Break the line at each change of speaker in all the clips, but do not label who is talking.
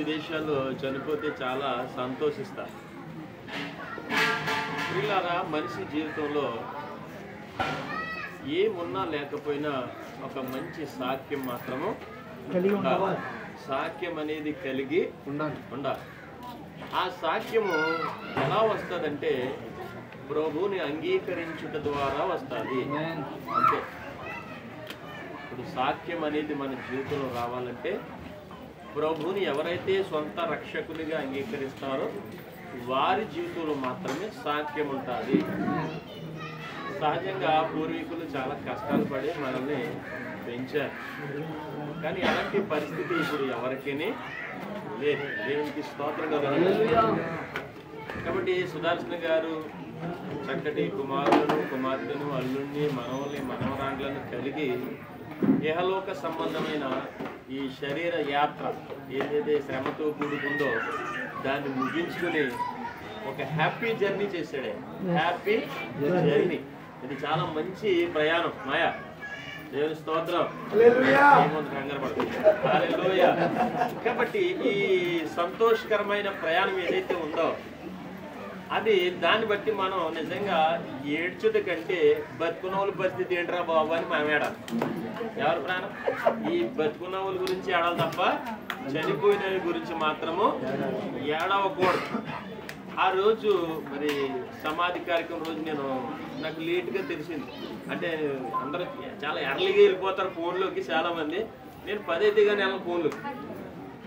విదేశాల్లో చనిపోతే చాలా సంతోషిస్తారు. వీళ్ళారా మనిషి జీవితంలో ఏమున్నా లేకపోయినా ఒక మంచి సాక్ష్యం మాత్రము ఉండాలి. సాక్ష్యం అనేది కలిగి ఉండాలి. ఆ సాక్ష్యము ఎలా వస్తుందంటే ప్రభువుని అంగీకరించుట ద్వారా వస్తుంది. అంతే. ఇప్పుడు సాక్ష్యం అనేది మన జీవితంలో రావాలంటే ప్రభువుని ఎవరైతే సొంత రక్షకునిగా అంగీకరిస్తారో వారి జీవితంలో మాత్రమే సాక్ష్యం ఉంటుంది. సహజంగా పూర్వీకులు చాలా కష్టాలు పడి మనల్ని పెంచారు. కానీ అలాంటి పరిస్థితి ఇప్పుడు ఎవరికీ లేదు. దేవునికి స్తోత్రం కలుగును. కాబట్టి సుదర్శన్ గారు చక్కటి కుమార్తెను అల్లుణ్ణి మనవల్ని మనవరాండ్లను కలిగి ఇహలోక సంబంధమైన ఈ శరీర యాత్ర ఏదైతే శ్రమతో కూడుకుందో దాన్ని ముగించుకుని ఒక హ్యాపీ జర్నీ చేశాడే. Happy journey. ఇది చాలా మంచి ప్రయాణం. మాయా దేవుని స్తోత్రం. కంగారు పడుతుంది. హల్లెలూయా. కాబట్టి ఈ సంతోషకరమైన ప్రయాణం ఏదైతే ఉందో అది దాన్ని బట్టి మనం నిజంగా ఏడ్చుట కంటే బతుకున్నవుల పరిస్థితి ఏంట్రా బాబు అని మనం ఏడాలి. ఎవరి ప్రాణం? ఈ బతుకున్నవుల గురించి ఏడాలి తప్ప చనిపోయిన గురించి మాత్రము ఏడవకూడదు. ఆ రోజు మరి సమాధి కార్యక్రమం రోజు నాకు లేట్గా తెలిసింది. అంటే అందరూ చాలా ఎర్లీగా వెళ్ళిపోతారు ఫోన్లోకి చాలామంది. నేను 10 అయితే కానీ వెళ్ళను ఫోన్లోకి.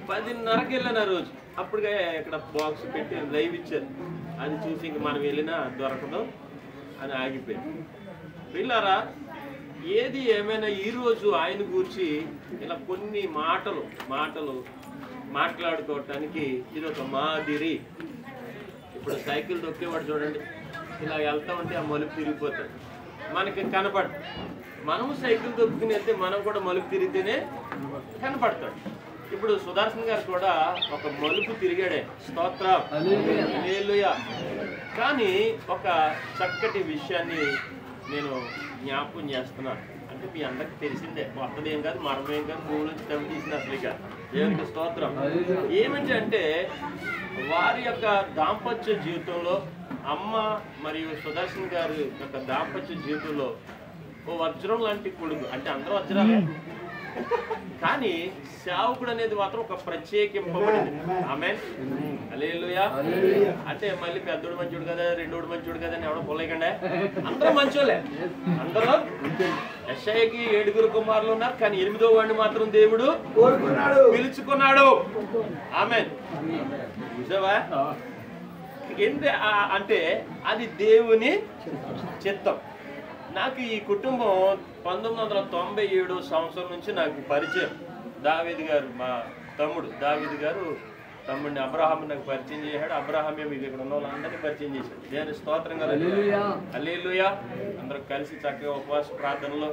10:30కి వెళ్ళాను ఆ రోజు. అప్పుడుగా ఇక్కడ బాక్స్ పెట్టి లైవ్ ఇచ్చారు. అది చూసి ఇంక మనం వెళ్ళినా దొరకదు అని ఆగిపోయింది. వీళ్ళారా ఏది ఏమైనా ఈరోజు ఆయన గురించి ఇలా కొన్ని మాటలు మాట్లాడుకోవటానికి ఇది ఒక మాదిరి. ఇప్పుడు సైకిల్ తొక్కేవాడు చూడండి, ఇలా వెళ్తా ఉంటే ఆ మలుపు తిరిగిపోతాడు, మనకి కనపడు. మనము సైకిల్ తొక్కుని వెళ్తే మనం కూడా మలుపు తిరిగితేనే కనపడతాడు. ఇప్పుడు సుదర్శన్ గారు కూడా ఒక మలుపు తిరిగాడే. స్తోత్రం. హల్లెలూయా. కానీ ఒక చక్కటి విషయాన్ని నేను జ్ఞాపకం చేస్తున్నాను. అంటే మీ అందరికి తెలిసిందే, కొత్తదేం కాదు, మరమేం కాదు, భూమి నుంచి తవ్వి తీసిన అసలుగా. దేవునికి స్తోత్రం. ఏమిటంటే వారి యొక్క దాంపత్య జీవితంలో అమ్మ మరియు సుదర్శన్ గారి యొక్క దాంపత్య జీవితంలో ఓ వజ్రం లాంటి కొడుకు. అంటే అందరూ వజ్రాలే, కానీ సేవకుడు అనేది మాత్రం ఒక ప్రత్యేకింపబడింది. ఆమేన్. హల్లెలూయా. అంటే మళ్ళీ పెద్దోడు మంచోడు కదా, రెండోడు మంచోడు కదా అని ఎవడో పొలయకండి. అందరూ మంచోళ్ళే. అందరూ యెషయాకి 7 కుమారులు ఉన్నారు, కానీ 8వ వాడిని మాత్రం దేవుడు పిలుచుకున్నాడు. ఆమేన్. చూసావా? ఏంటి అంటే అది దేవుని చిత్తం. నాకు ఈ కుటుంబం 1997 సంవత్సరం నుంచి నాకు పరిచయం. దావీదు గారు, మా తమ్ముడు దావీదు గారు తమ్ముడిని అబ్రహాం నాకు పరిచయం చేశాడు. అబ్రహామే మీకు ఇక్కడ ఉన్న వాళ్ళందరినీ పరిచయం చేశాడు. దేవుని స్తోత్రం కలుగును. హల్లెలూయా. అందరూ కలిసి చక్కగా ఉపవాస ప్రార్థనలో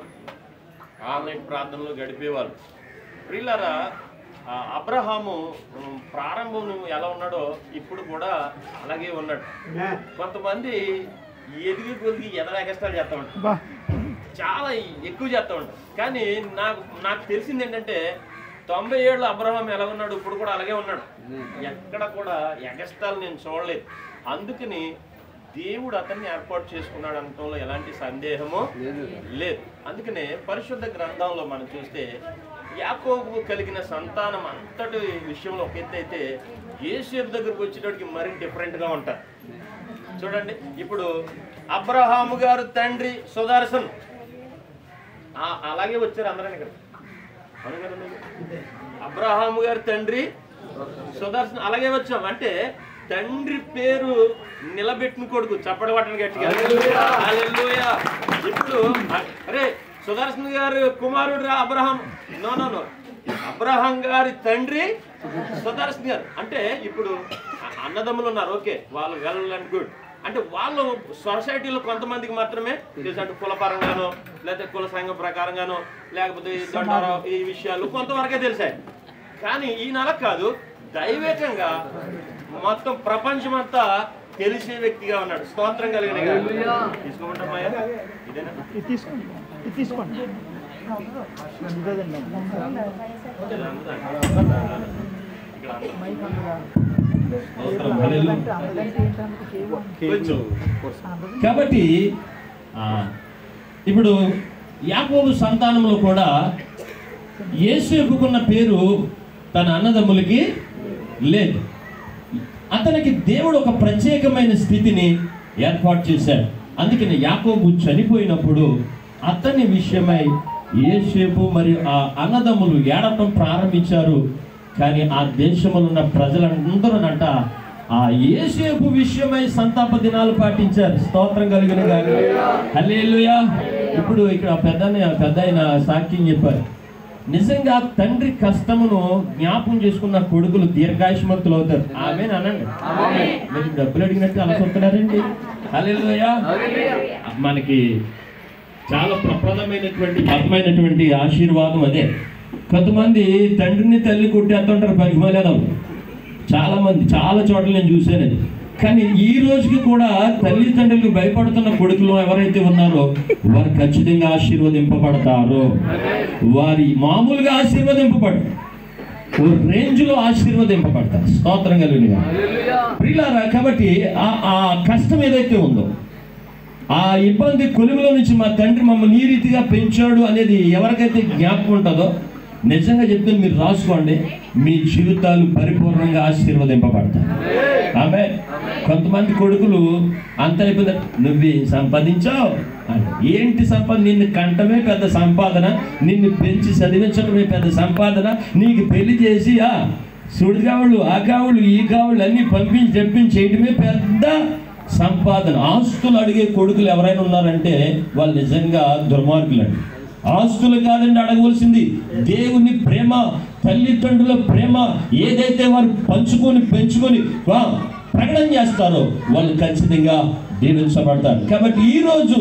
ఆన్లైన్ ప్రార్థనలో గడిపేవాళ్ళు. ప్రియులారా, అబ్రహాము ప్రారంభం ఎలా ఉన్నాడో ఇప్పుడు కూడా అలాగే ఉన్నాడు. కొంతమంది ఎదిగి కొద్దిగి ఎగస్ట్రాలు చేస్తూ ఉంటారు, చాలా ఎక్కువ చేస్తూ ఉంటారు. కానీ నాకు తెలిసింది ఏంటంటే 97లో అబ్రహాం ఎలా ఉన్నాడు ఇప్పుడు కూడా అలాగే ఉన్నాడు. ఎక్కడ కూడా ఎగస్ట్రాలు నేను చూడలేదు. అందుకని దేవుడు అతన్ని ఏర్పాటు చేసుకున్నాడు అనటంలో ఎలాంటి సందేహము లేదు. అందుకనే పరిశుద్ధ గ్రంథంలో మనం చూస్తే యాకోబు కలిగిన సంతానం అంతటి విషయంలో ఒక ఎత్తు అయితే యేసేపు దగ్గరకు వచ్చేటప్పటికి మరీ డిఫరెంట్గా ఉంటారు. చూడండి, ఇప్పుడు అబ్రహాము గారు తండ్రి సుదర్శన్ అలాగే వచ్చారు అందరూ ఇక్కడ. అబ్రహాము గారి తండ్రి సుదర్శన్ అలాగే వచ్చాం. అంటే తండ్రి పేరు నిలబెట్టిన కొడుకు. చప్పటి పట్టని గట్టిగా. హల్లెలూయా. ఇప్పుడు అరే సుదర్శన్ గారు కుమారుడు రా అబ్రహాం. నో అబ్రహాం గారి తండ్రి సుదర్శన్ గారు. అంటే ఇప్పుడు అన్నదమ్ములు ఉన్నారు, ఓకే, వాళ్ళు వెల్ అండ్ గుడ్. అంటే వాళ్ళు సొసైటీలో కొంతమందికి మాత్రమే తెలుసు. అంటే కులపరంగానో లేకపోతే కుల సంఘం ప్రకారంగానో లేకపోతే ఈ విషయాలు కొంతవరకే తెలిసాయి. కానీ ఈయన అలా కాదు, దైవేకంగా మొత్తం ప్రపంచం అంతా తెలిసే వ్యక్తిగా ఉన్నాడు. స్తోత్రం కలిగిన. తీసుకోమంటామయ్యా, ఇదేనా? తీసుకోండి. ఇక్కడ
కాబట్టి ఇప్పుడు యాకోబు సంతానంలో కూడా యోసేపుకున్న పేరు తన అన్నదమ్ములకి లేదు. అతనికి దేవుడు ఒక ప్రత్యేకమైన స్థితిని ఏర్పాటు చేశాడు. అందుకని యాకోబు చనిపోయినప్పుడు అతని విషయమై యోసేపు మరియు ఆ అన్నదమ్ములు ఏడవటం ప్రారంభించారు. కానీ ఆ దేశంలో ఉన్న ప్రజలందరూనంట ఆ యోసేపు విషయమై సంతాప దినాలు పాటించారు. స్తోత్రం కలిగిన గాని హల్లెలూయా. ఇప్పుడు ఇక్కడ పెద్ద ఆయన సాక్ష్యం చెప్పారు. నిజంగా తండ్రి కష్టమును జ్ఞాపం చేసుకున్న కొడుకులు దీర్ఘాయుష్మంతులు అవుతారు. ఆమేన్ అనండి. మీరు డబ్బులు అడిగినట్టు అలా చూస్తున్నారండి. హల్లెలూయా. మనకి చాలా ప్రప్రదమైనటువంటి బలమైనటువంటి ఆశీర్వాదం అదే. కొంతమంది తండ్రిని తల్లి కొట్టేస్తుంటారు పనికిమాలేదాం. చాలా మంది చాలా చోట్ల నేను చూశాను. కానీ ఈ రోజుకి కూడా తల్లిదండ్రులకు భయపడుతున్న కొడుకులు ఎవరైతే ఉన్నారో వారు ఖచ్చితంగా ఆశీర్వదింపబడతారు. వారి మామూలుగా ఆశీర్వదింపబడరు, ఓ రేంజ్లో ఆశీర్వదింపబడతారు. స్తోత్రం కలిగినగా ప్రియులారా. కాబట్టి ఆ కష్టం ఏదైతే ఉందో, ఆ ఇబ్బంది కొలువులో నుంచి మా తండ్రి మమ్మల్ని ఈ రీతిగా పెంచాడు అనేది ఎవరికైతే జ్ఞాపకం ఉంటుందో నిజంగా చెప్తే మీరు రాసుకోండి, మీ జీవితాలు పరిపూర్ణంగా ఆశీర్వదింపబడతాయి. ఆమె కొంతమంది కొడుకులు అంత అయిపోయింది, నువ్వేం సంపాదించావు అంటే ఏంటి సంపాదన? నిన్ను కంటమే పెద్ద సంపాదన, నిన్ను పెంచి చదివించడమే పెద్ద సంపాదన, నీకు పెళ్లి చేసి సుడి కావుళ్ళు ఆ కావుళ్ళు ఈ కావుళ్ళు అన్నీ పంపించి చెప్పించి చేయడమే పెద్ద సంపాదన. ఆస్తులు అడిగే కొడుకులు ఎవరైనా ఉన్నారంటే వాళ్ళు నిజంగా దుర్మార్గులండి. ఆస్తులు కాదండి అడగవలసింది, దేవుని ప్రేమ, తల్లిదండ్రుల ప్రేమ ఏదైతే వారు పంచుకొని పెంచుకొని ప్రకటన చేస్తారో వాళ్ళు ఖచ్చితంగా దీవించబడతారు. కాబట్టి ఈరోజు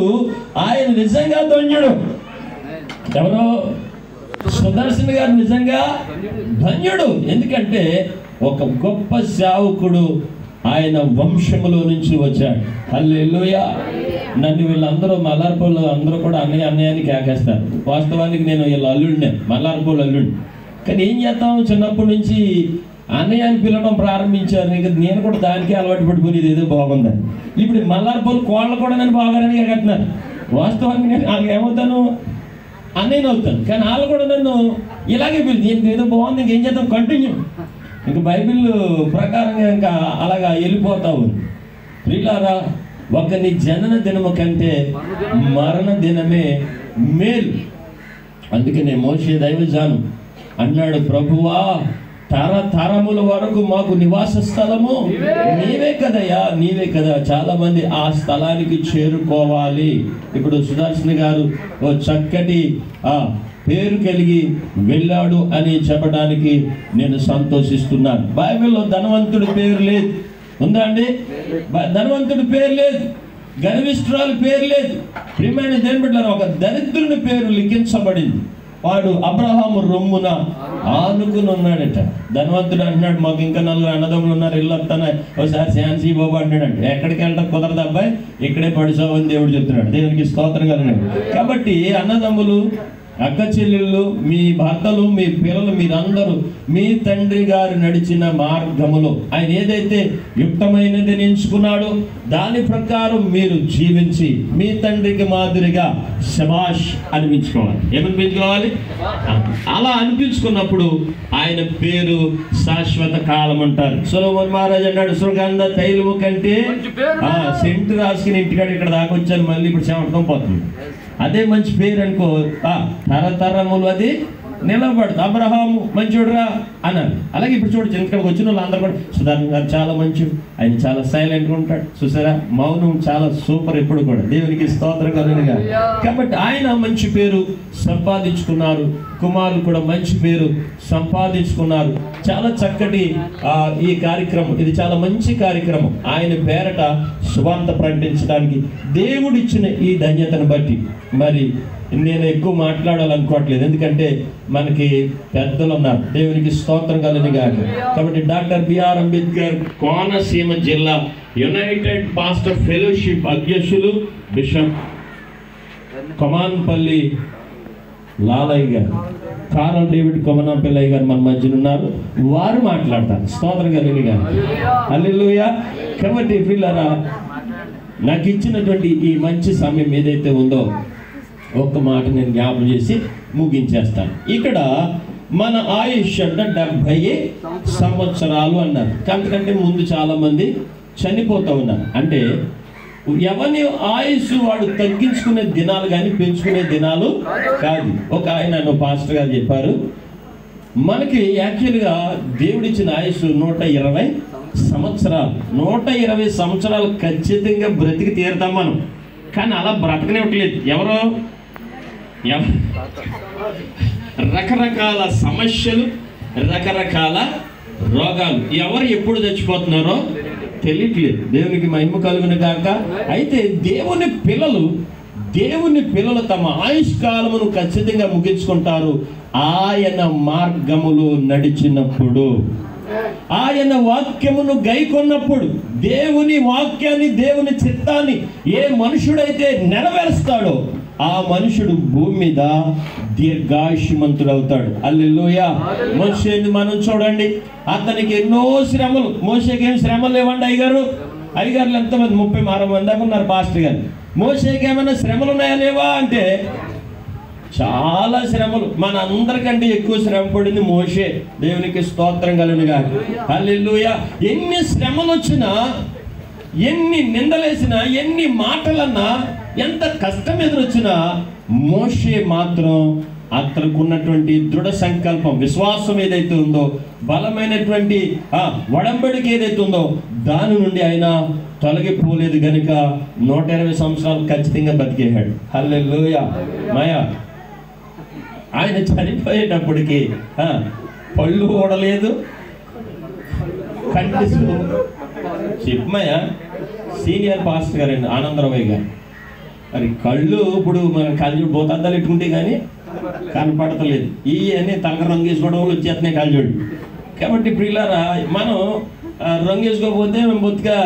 ఆయన నిజంగా ధన్యుడు. ఎవరో సుదర్శన్ గారు నిజంగా ధన్యుడు. ఎందుకంటే ఒక గొప్ప సేవకుడు ఆయన వంశములో నుంచి వచ్చాడు. హల్లెలూయా. నన్ను వీళ్ళందరూ మల్లార్పూర్లో అందరూ కూడా అన్నయ్యని కేకేస్తారు. వాస్తవానికి నేను వీళ్ళ అల్లుడినే, మల్లార్పూర్లో అల్లుడిని. కానీ ఏం చేస్తాం, చిన్నప్పటి నుంచి అన్నయ్య అని పిలవడం ప్రారంభించారు. ఇంకా నేను కూడా దానికే అలవాటు పడిపోయింది, ఏదో బాగుందని. ఇప్పుడు మల్లార్పూర్ కోళ్ళు కూడా నన్ను బాగానే కేకెత్తున్నారు. వాస్తవానికి నేను వాళ్ళకి ఏమవుతాను, అన్నయ్యని అవుతాను. కానీ వాళ్ళు కూడా నన్ను ఇలాగే పిలిచి ఏదో బాగుంది, ఇంకేం చేద్దాం, కంటిన్యూ. ఇంకా బైబిల్ ప్రకారంగా ఇంకా అలాగా వెళ్ళిపోతావు. ప్రియులారా, ఒకని జనన దినము కంటే మరణ దినమే మేలు. అందుకనే మోషే దైవజాను అన్నాడు, ప్రభువా తరతరముల వరకు మాకు నివాస స్థలము నీవే కదయ్యా, నీవే కదా. చాలా మంది ఆ స్థలానికి చేరుకోవాలి. ఇప్పుడు సుదర్శన్ గారు ఓ చక్కటి పేరు కలిగి వెళ్ళాడు అని చెప్పడానికి నేను సంతోషిస్తున్నాను. బైబిల్లో ధనవంతుడి పేరు లేదు, ఉందా అండి? ధనవంతుడి పేరు లేదు, గర్విష్ఠురాలు పేరు లేదు. ప్రియమైన దేవుని బిడ్డలారా, ఒక దరిద్రుని పేరు లిఖించబడింది. వాడు అబ్రహాము రొమ్మున ఆనుకుని ఉన్నాడట. ధనవంతుడు అంటున్నాడు, మాకు ఇంకా 4 అన్నదమ్ములు ఉన్నారు, ఇల్లు వస్తాను, ఒకసారి శాన్సీ బాబు అంటున్నాడు. ఎక్కడికి వెళ్ళడం కుదరదు అబ్బాయి, ఇక్కడే పడిసావని దేవుడు చెప్తున్నాడు. దేవునికి స్తోత్రం కలుగును. కాబట్టి అన్నదమ్ములు, అక్క చెల్లెళ్ళు, మీ భర్తలు, మీ పిల్లలు, మీరందరూ మీ తండ్రి గారు నడిచిన మార్గములో ఆయన ఏదైతే యుక్తమైనది ఎంచుకున్నాడో దాని ప్రకారం మీరు జీవించి మీ తండ్రికి మాదిరిగా శబాష్ అనిపించుకోవాలి. ఏమనిపించుకోవాలి? అలా అనిపించుకున్నప్పుడు ఆయన పేరు శాశ్వత కాలం అంటారు. సొలొమోను మహారాజు అన్నాడు, సుగంధ తైలము కంటే సెంటు రాసుకుని ఇంటికాడ ఇక్కడ దాకా వచ్చాను, మళ్ళీ ఇప్పుడు చెమటం పోతుంది. అదే మంచి పేరు అనుకో, తరతరములు అది నిలబడుతుంది. అబ్రహాము మంచోడురా అన్నాను. అలాగే ఇప్పుడు చూడచ్చు, ఇక్కడికి వచ్చిన వాళ్ళు అందరూ కూడా సుధాకర్ గారు చాలా మంచిది, ఆయన చాలా సైలెంట్గా ఉంటాడు. చూసారా, మౌనం చాలా సూపర్ ఎప్పుడు కూడా. దేవునికి స్తోత్రం కలుగునుగా. కాబట్టి ఆయన మంచి పేరు సంపాదించుకున్నారు, కుమారులు కూడా మంచి పేరు సంపాదించుకున్నారు. చాలా చక్కటి ఈ కార్యక్రమం, ఇది చాలా మంచి కార్యక్రమం. ఆయన పేరట సువార్త ప్రకటించడానికి దేవుడిచ్చిన ఈ ధన్యతను బట్టి మరి నేను ఎక్కువ మాట్లాడాలనుకోవట్లేదు, ఎందుకంటే మనకి పెద్దలు ఉన్నారు. దేవునికి స్తోత్రం కలుగునుగా. కాబట్టి డాక్టర్ బిఆర్ అంబేద్కర్ కోనసీమ జిల్లా యునైటెడ్ పాస్టర్ ఫెలోషిప్ అధ్యక్షులు బిషప్ కొమాన్పల్లి లాలయ్య గారు కారల్ డేవిడ్ కొమనా పిల్లయ్య గారు మన మధ్యన ఉన్నారు. వారు మాట్లాడతారు. స్తోత్రం కలిగి గారు. హల్లెలూయా. కాబట్టి ప్రియులారా, నాకు ఇచ్చినటువంటి ఈ మంచి సమయం ఏదైతే ఉందో ఒక్క మాట నేను జ్ఞాపకం చేసి ముగించేస్తాను. ఇక్కడ మన ఆయుష్ అంటే 70 సంవత్సరాలు అన్నారు. అంతకంటే ముందు చాలా మంది చనిపోతూ ఉన్నారు. అంటే ఎవరి ఆయుష్ వాడు తగ్గించుకునే దినాలు కానీ పెంచుకునే దినాలు కాదు. ఒక ఆయన పాస్టర్ గారు చెప్పారు, మనకి యాక్చువల్గా దేవుడిచ్చిన ఆయుష్ 120 సంవత్సరాలు. 120 సంవత్సరాలు ఖచ్చితంగా బ్రతికి తీరుతాం మనం. కానీ అలా బ్రతకనివ్వట్లేదు. ఎవరో రకరకాల సమస్యలు, రకరకాల రోగాలు, ఎవరు ఎప్పుడు చచ్చిపోతున్నారో తెలియట్లేదు. దేవునికి మహిమ కలుగును గాక. అయితే దేవుని పిల్లలు తమ ఆయుష్కాలమును ఖచ్చితంగా ముగించుకుంటారు ఆయన మార్గములు నడిచినప్పుడు, ఆయన వాక్యమును గైకొన్నప్పుడు. దేవుని వాక్యాన్ని, దేవుని చిత్తాన్ని ఏ మనుషుడైతే నెరవేరుస్తాడో ఆ మనుషుడు భూమి మీద దీర్ఘాయుష్మంతుడు అవుతాడు. హల్లెలూయా. మోషేని మనం చూడండి, అతనికి ఎన్నో శ్రమలు. మోషేకి ఏం శ్రమలు లేవండి అయ్యగారు? అయ్యగారులు ఎంతమంది? 36 మంది దాకా ఉన్నారు పాస్టర్ గారు. మోషేకి ఏమైనా శ్రమలు ఉన్నాయా లేవా అంటే చాలా శ్రమలు. మన అందరికంటే ఎక్కువ శ్రమ పడింది మోషే. దేవునికి స్తోత్రం కలుగునుగా. హల్లెలూయా. ఎన్ని శ్రమలు వచ్చినా, ఎన్ని నిందలేసినా, ఎన్ని మాటలన్నా, ఎంత కష్టం ఎదురొచ్చినా మోషే మాత్రం అతనికి ఉన్నటువంటి దృఢ సంకల్పం, విశ్వాసం ఏదైతే ఉందో, బలమైనటువంటి ఒడంబడిక ఏదైతే ఉందో దాని నుండి ఆయన తొలగిపోలేదు గనుక 120 సంవత్సరాలు ఖచ్చితంగా బతికేశాడు. హల్లెలూయా. మాయా ఆయన చనిపోయేటప్పటికి పళ్ళు ఓడలేదు, కంటి చెప్పమయ్యా. సీనియర్ పాస్టర్ గారండి ఆనందరావు గారు. మరి కళ్ళు ఇప్పుడు మనం కళ్ళు బోతాద్దాలు పెట్టుకుంటే కానీ కనపడతలేదు. ఈ అని తలక రంగు వేసుకోవడం వల్ల వచ్చేస్తున్నాయి కళ్ళజోడు. కాబట్టి ప్రియులారా, మనం రంగు వేసుకోకపోతే మేము బొత్తిగా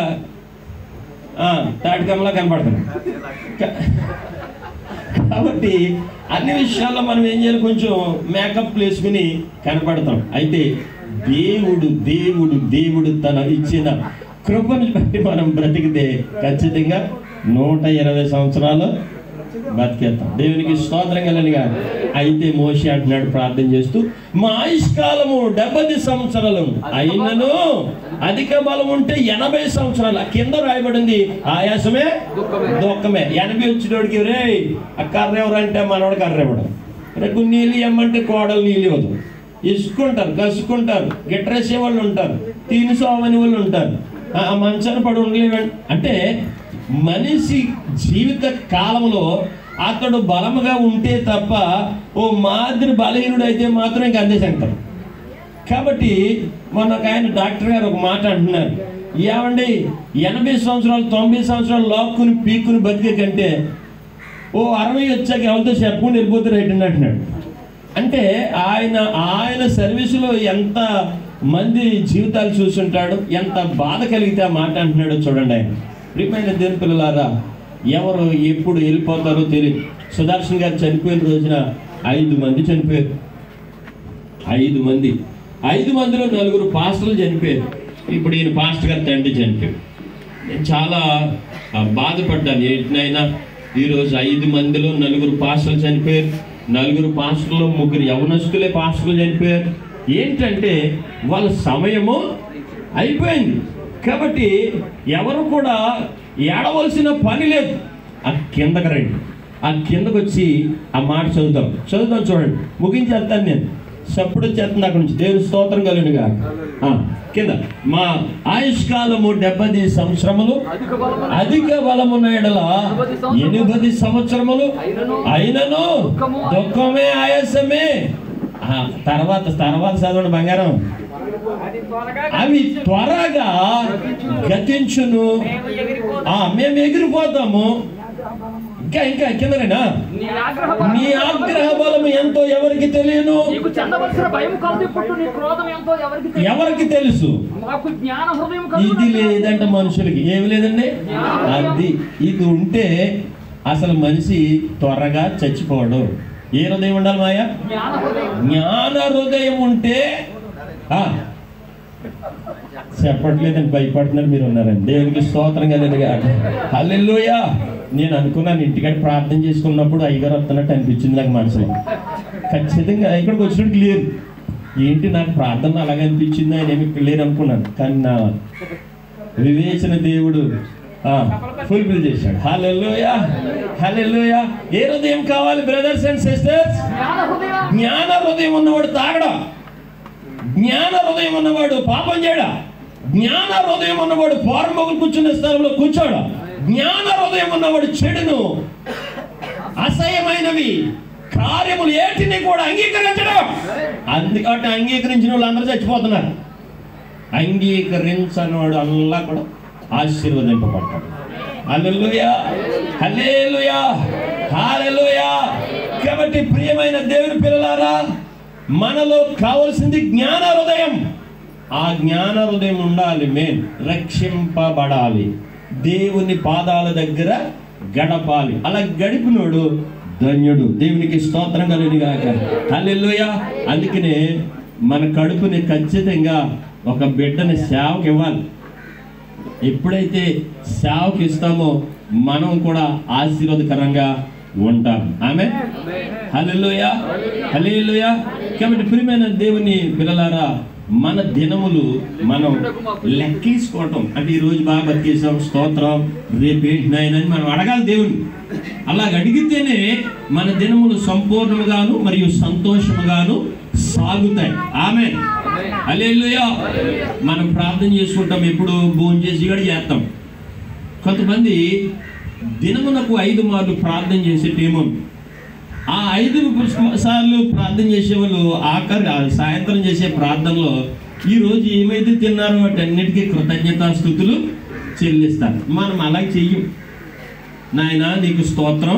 తాటికమ్మలా కనపడుతున్నాం. కాబట్టి అన్ని విషయాల్లో మనం ఏం చేయాలి, కొంచెం మేకప్ వేసుకుని కనపడతాం. అయితే దేవుడు తన ఇచ్చిన కృపను బట్టి మనం బ్రతికితే ఖచ్చితంగా 120 సంవత్సరాలు బతికేస్తాం. దేవునికి స్తోత్రం కలనిగా. అయితే మోషే అంటున్నాడు ప్రార్థన చేస్తూ, మా ఆయుష్కాలము 70 సంవత్సరాలు అయినను అధిక బలం ఉంటే 80 సంవత్సరాలు. కింద రాయబడింది ఆయాసమే దుఃఖమే. 80 వచ్చినోడికి రే ఆ కర్ర ఎవరంటే మనవాడు కర్ర ఇవ్వడం, రేపు నీళ్ళు ఇవ్వమంటే కోడలు నీళ్ళు ఇవ్వదు. ఇసుకుంటారు, కసుకుంటారు, గిట్రేసే వాళ్ళు ఉంటారు, తీనుసోమని వాళ్ళు ఉంటారు, మంచాన పడి ఉండలేవండి. అంటే మనిషి జీవిత కాలంలో అతడు బలముగా ఉంటే తప్ప ఓ మాదిరి బలహీనుడు అయితే మాత్రం ఇంక అందేసంటారు. కాబట్టి మొన్న ఒక ఆయన డాక్టర్ గారు ఒక మాట అంటున్నారు, ఏమండి 80 సంవత్సరాలు 90 సంవత్సరాలు లాక్కుని పీక్కుని బతికే కంటే ఓ 60 వచ్చాక ఎవరితో చెప్పుకుని వెళ్ళిపోతే రైట్ అంటున్నాడు. అంటే ఆయన సర్వీసులో ఎంత మంది జీవితాలు చూసుంటాడు, ఎంత బాధ కలిగితే ఆ మాట అంటున్నాడో చూడండి. ఆయన ప్రియమైన దేవుని పిల్లలారా, ఎవరు ఎప్పుడు వెళ్ళిపోతారో తెలియదు. సుదర్శన్ గారు చనిపోయిన రోజున 5 మంది చనిపోయారు. 5 మంది, 5 మందిలో 4 పాస్టర్లు చనిపోయారు. ఇప్పుడు ఈయన పాస్టర్ గారు తండ్రి చనిపోయాడు. నేను చాలా బాధపడ్డాను. ఏంటినైనా ఈరోజు 5 మందిలో 4 పాస్టర్లు చనిపోయారు. 4 పాస్టర్లు 3 యవనస్తులే పాస్టర్లు చనిపోయారు. ఏంటంటే వాళ్ళ సమయము అయిపోయింది. కాబట్టి ఎవరు కూడా ఏడవలసిన పని లేదు. ఆ కిందకి రండి, ఆ కిందకు వచ్చి ఆ మాట చదువుతాం చూడండి, ముగించేస్తాను నేను. సప్పుడు వచ్చేస్తుంది అక్కడి నుంచి. దేవుని స్తోత్రం కలుగునుగా. కింద మా ఆయుష్కాలము 70 సంవత్సరములు అధిక బలమున్న ఎడల 80 సంవత్సరములు అయినను దుఃఖమే ఆయాసమే. తర్వాత చదవండి బంగారం. అవి త్వరగా గతించును, మేము ఎగిరిపోతాము. ఇంకా కిందనేనా? నీ ఆగ్రహ బలం ఎంతో ఎవరికి తెలియను, ఎవరికి తెలుసు? ఇది లేదంటే మనుషులకి ఏమి లేదండి. ఇది ఉంటే అసలు మనిషి త్వరగా చచ్చిపోవడం. ఏ హృదయం ఉండాలి మాయా? జ్ఞాన హృదయం ఉంటే చెప్పట్లేదండి, భయపడుతున్నారు మీరు ఉన్నారండి. దేవునికి స్తోత్రం కలదుగా. హల్లెలూయా. నేను అనుకున్నాను ఇంటికాడ ప్రార్థన చేసుకున్నప్పుడు అయ్యగారు వస్తున్నట్టు అనిపించింది నాకు మనసులో. ఖచ్చితంగా ఇక్కడికి వచ్చినట్టు క్లియర్. ఏంటి నాకు ప్రార్థన అలాగే అనిపించింది, ఆయన ఏమి క్లియర్ అనుకున్నాను. కానీ నా వివేచన దేవుడు ఫుల్ఫిల్ చేశాడు. హల్లెలూయా, హల్లెలూయా. ఏ హృదయం కావాలి బ్రదర్స్ అండ్ సిస్టర్స్? జ్ఞాన హృదయం ఉన్నవాడు తాగడా, జ్ఞాన హృదయం ఉన్నవాడు పాపం చేయడా, జ్ఞాన హృదయం ఉన్నవాడు పోరంబొగులు కూర్చున్న స్థలంలో కూర్చోడా, జ్ఞాన హృదయం ఉన్నవాడు చెడును అసహ్యమైనవి కార్యములు ఏటిని కూడా అంగీకరించడం. అందుకని అంగీకరించిన వాళ్ళు అందరూ చచ్చిపోతున్నారు. అంగీకరించని వాడు అల్లా కూడా ఆశీర్వదింపబడతాడు. హల్లెలూయా, హల్లెలూయా, హల్లెలూయా. కాబట్టి ప్రియమైన దేవుని పిల్లలారా, మనలో కావలసింది జ్ఞాన హృదయం. ఆ జ్ఞాన హృదయం ఉండాలి. మేము రక్షింపబడాలి, దేవుని పాదాల దగ్గర గడపాలి. అలా గడిపినోడు ధన్యుడు. దేవునికి స్తోత్రం కలుగుగాక. హల్లెలూయా. అందుకనే మన కడుపుని ఖచ్చితంగా ఒక బిడ్డని సేవకి ఇవ్వాలి. ఎప్పుడైతే సేవకి ఇస్తామో మనం కూడా ఆశీర్వాదకరంగా ఉంటాం. ఆమేన్. హల్లెలూయా, హల్లెలూయా. కాబట్టి ప్రియమైన దేవుని పిల్లలారా, మన దినములు మనం లెక్కేసుకోవటం అంటే ఈరోజు బాగా బతికేసాం స్తోత్రం, రేపు ఏంటినని మనం అడగాలి దేవుని. అలాగ అడిగితేనే మన దినములు సంపూర్ణముగాను మరియు సంతోషముగాను సాగుతాయి. ఆమేన్. హల్లెలూయా. మనం ప్రార్థన చేసుకుంటాం, ఎప్పుడు భోజనం చేసి కూడా చేస్తాం. కొంతమంది దినమునకు 5 మార్లు ప్రార్థన చేసే టీము. ఆ 5 సార్లు ప్రార్థన చేసేవాళ్ళు ఆఖరి సాయంత్రం చేసే ప్రార్థనలో ఈరోజు ఏమైతే తిన్నారో వాటన్నిటికీ కృతజ్ఞతాస్తుతులు చెల్లిస్తారు. మనం అలా చెయ్యం. నాయన నీకు స్తోత్రం,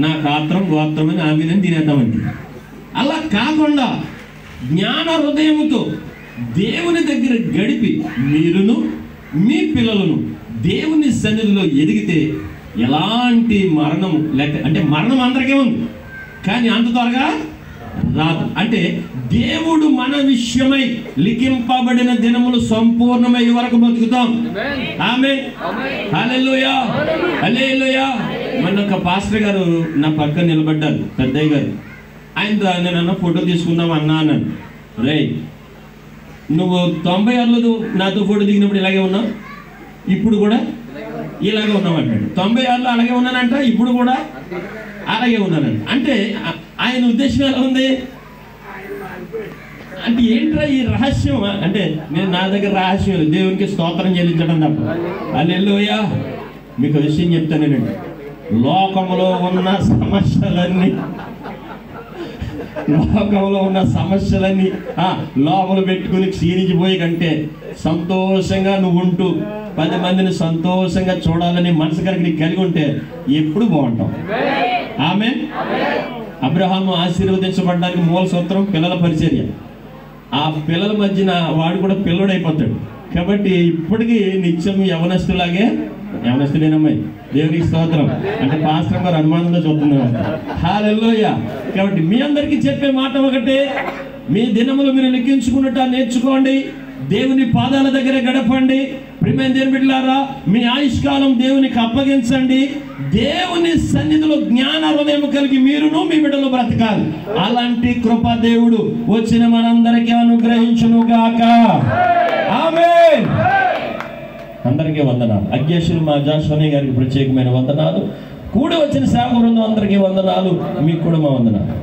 నా గాత్రం గోత్రం అని ఆమెనని తినేద్దామండి. అలా కాకుండా జ్ఞాన హృదయముతో దేవుని దగ్గర గడిపి మీరును మీ పిల్లలను దేవుని సన్నిధిలో ఎదిగితే ఎలాంటి మరణం లేక, అంటే మరణం అందరికీ ఉంది కానీ అంత త్వరగా రాదు. అంటే దేవుడు మన విషయమై లిఖింపబడిన దినములు సంపూర్ణమై వరకు బతుకుతాం. ఆమేన్. హల్లెలూయా, హల్లెలూయా. మన ఒక పాస్టర్ గారు నా పక్కన నిలబడ్డారు, పెద్దయ్య గారు. ఆయన నేను ఫోటో తీసుకుందాం అన్నా అన్నాను. రే నువ్వు 96లో నాతో ఫోటో దిగినప్పుడు ఇలాగే ఉన్నావు, ఇప్పుడు కూడా ఇలాగే ఉన్నావు అంటాడు. 96లో అలాగే ఉన్నానంట, ఇప్పుడు కూడా అలాగే ఉన్నానంట. అంటే ఆయన ఉద్దేశం ఎలా ఉంది అంటే ఏంట్రా ఈ రహస్యం అంటే నేను నా దగ్గర రహస్యం లేదు, దేవునికి స్తోత్రం చెల్లించడం తప్ప. హల్లెలూయా. మీకు విషయం చెప్తానేనండి, లోకంలో ఉన్న సమస్యలన్నీ లోపల పెట్టుకుని క్షీణించిపోయి కంటే సంతోషంగా నువ్వు ఉంటూ 10 మందిని సంతోషంగా చూడాలని మనసు కలిగి ఉంటే ఎప్పుడు బాగుంటాం. ఆమేన్. అబ్రహాము ఆశీర్వదించబడడానికి మూల సూత్రం పిల్లల పరిచర్య. ఆ పిల్లల మధ్యన వాడు కూడా పిల్లడైపోతాడు. కాబట్టి ఇప్పటికీ నిత్యం యవనస్తులేనమ్మాయి దేవునికి స్తోత్రం అంటే పాస్టర్ గారు అనుమానంగా చూస్తున్నారు. హల్లెలూయా. కాబట్టి మీ అందరికీ చెప్పే మాట ఒకటే, మీ దినములు మీరు లెక్కించుకున్నట్టు నేర్చుకోండి, దేవుని పాదాల దగ్గర గడపండి. ప్రియమైన దేవుని బిడ్డలారా, మీ ఆయుష్కాలం దేవునికి అప్పగించండి. దేవుని సన్నిధిలో జ్ఞాన హృదయం కలిగి మీరును మీ బిడ్డలు బ్రతకాలి. అలాంటి కృప దేవుడు వచ్చిన మనందరికీ అనుగ్రహించును గాక. ఆమేన్. అందరికీ వందనాలు. అధ్యక్షులు మా జాషోని గారికి ప్రత్యేకమైన వందనాలు. కూడి వచ్చిన సేవక బృందం అందరికీ వందనాలు. మీకు కూడా మా వందనాలు.